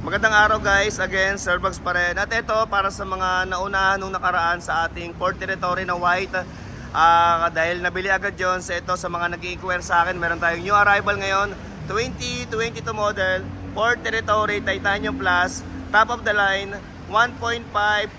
Magandang araw guys, again Starbucks pa rin. At ito para sa mga naunahan nung nakaraan sa ating Port Territory na white. Dahil nabili agad yon sa ito sa mga nag-i-inquire sa akin, meron tayong new arrival ngayon, 2022 model, Port Territory Titanium Plus, top of the line, 1.5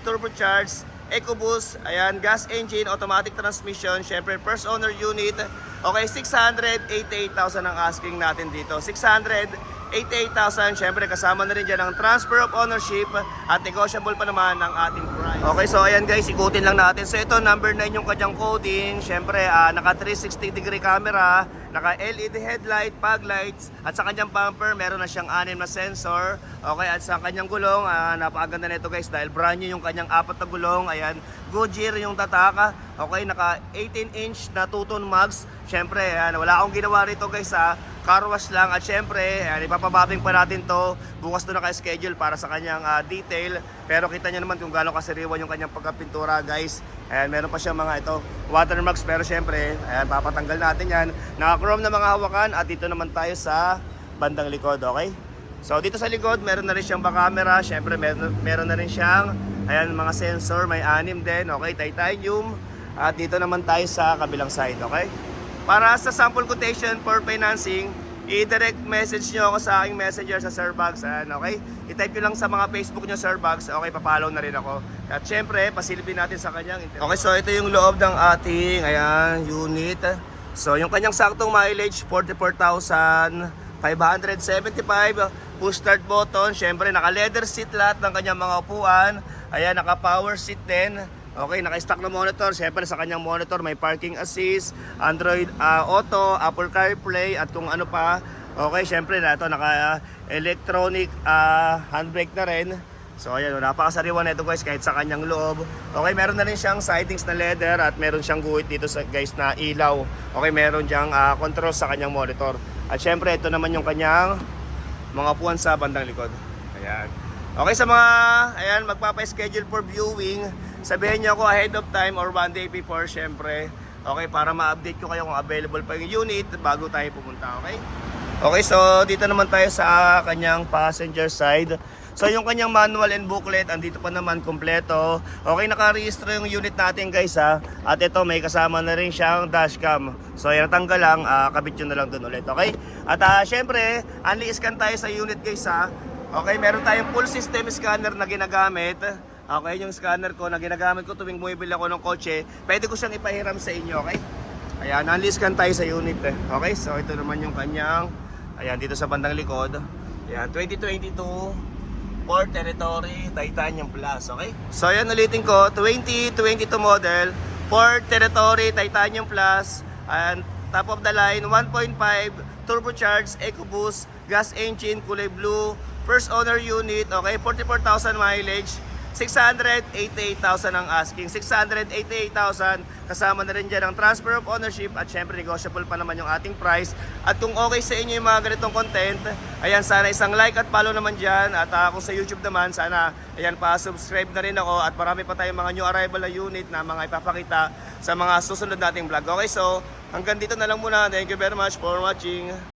turbocharged, EcoBoost, ayan, gas engine, automatic transmission, syempre first owner unit. Okay, 688,000 ang asking natin dito. 688,000, syempre kasama na rin dyan ang transfer of ownership at negotiable pa naman ang ating price. Okay, so ayan guys, ikutin lang natin. So ito, number 9 yung kanyang coding. Syempre, naka 360 degree camera, naka LED headlight, fog lights, at sa kanyang bumper, meron na siyang 6 na sensor. Okay, at sa kanyang gulong, napakaganda nito guys dahil brand new yung kanyang 4 na gulong. Ayan, Goodyear yung tataka. Okay, naka 18-inch na 2-tone mugs. Syempre, wala akong ginawa rito guys, car wash lang. At syempre, ipapababing pa natin to. Bukas to naka-schedule para sa kanyang detail. Pero kita nyo naman kung gaano kasariwan yung kanyang pagkapintura guys. Ayan, meron pa siyang mga ito, water mugs. Pero syempre, ayan, papatanggal natin yan. Naka-chrome na mga hawakan. At dito naman tayo sa bandang likod, okay? So dito sa likod, meron na rin siyang back camera. Syempre, meron na rin siyang, ayan, mga sensor. May 6 din, okay? Titanium. At dito naman tayo sa kabilang side, okay? Para sa sample quotation for financing, i-direct message nyo ako sa aking messenger sa Sir Bugs. Okay? I-type nyo lang sa mga Facebook nyo Sir Bugs. Okay, papalaw na rin ako. At syempre, pasilipin natin sa kanyang internet. Okay, so ito yung loob ng ating unit. So yung kanyang saktong mileage, 44,575. Push start button. Syempre, naka leather seat lahat ng kanyang mga upuan. Ayan, naka power seat din. Okay, naka-stock na monitor. Siyempre sa kanyang monitor may parking assist, Android Auto, Apple CarPlay at kung ano pa. Okay, siyempre na ito naka-electronic handbrake na rin. So ayan, napakasariwa na ito guys kahit sa kanyang loob. Okay, meron na rin siyang sidings na leather at meron siyang guhit dito sa guys na ilaw. Okay, meron diyang control sa kanyang monitor. At siyempre ito naman yung kanyang mga upuan sa bandang likod. Ayan. Okay, sa mga magpapa-schedule for viewing, sabihin nyo ako ahead of time or 1 day before, syempre. Okay, para ma-update ko kayo kung available pa yung unit bago tayo pumunta, okay? Okay, so dito naman tayo sa kanyang passenger side. So yung kanyang manual and booklet, andito pa naman kompleto. Okay, naka-register yung unit natin guys At ito, may kasama na rin siyang dashcam. So yan, tanggal lang, kabit yun na lang dun ulit, okay? At syempre, unli-scan tayo sa unit guys Okay, meron tayong full system scanner na ginagamit. Okay, yung scanner ko na ginagamit ko tuwing bumibili ako ng kotse. Pwede ko siyang ipahiram sa inyo, okay? Ayan, unli-scan tayo sa unit Okay, so ito naman yung kanyang, ayan, dito sa bandang likod. Ayan, 2022 Port Territory Titanium Plus, okay? So ayan, ulitin ko, 2022 model, Port Territory Titanium Plus, and top of the line, 1.5 turbocharged EcoBoost, gas engine, kulay blue, first owner unit, okay, 44,000 mileage, 688,000 ang asking, 688,000, kasama na rin dyan ang transfer of ownership at syempre negotiable pa naman yung ating price. At kung okay sa inyo yung mga ganitong content, ayan, sana isang like at follow naman dyan. At kung sa YouTube naman, sana ayan, pa-subscribe na rin ako at marami pa tayong mga new arrival na unit na mga ipapakita sa mga susunod nating vlog. Okay, so hanggang dito na lang muna. Thank you very much for watching.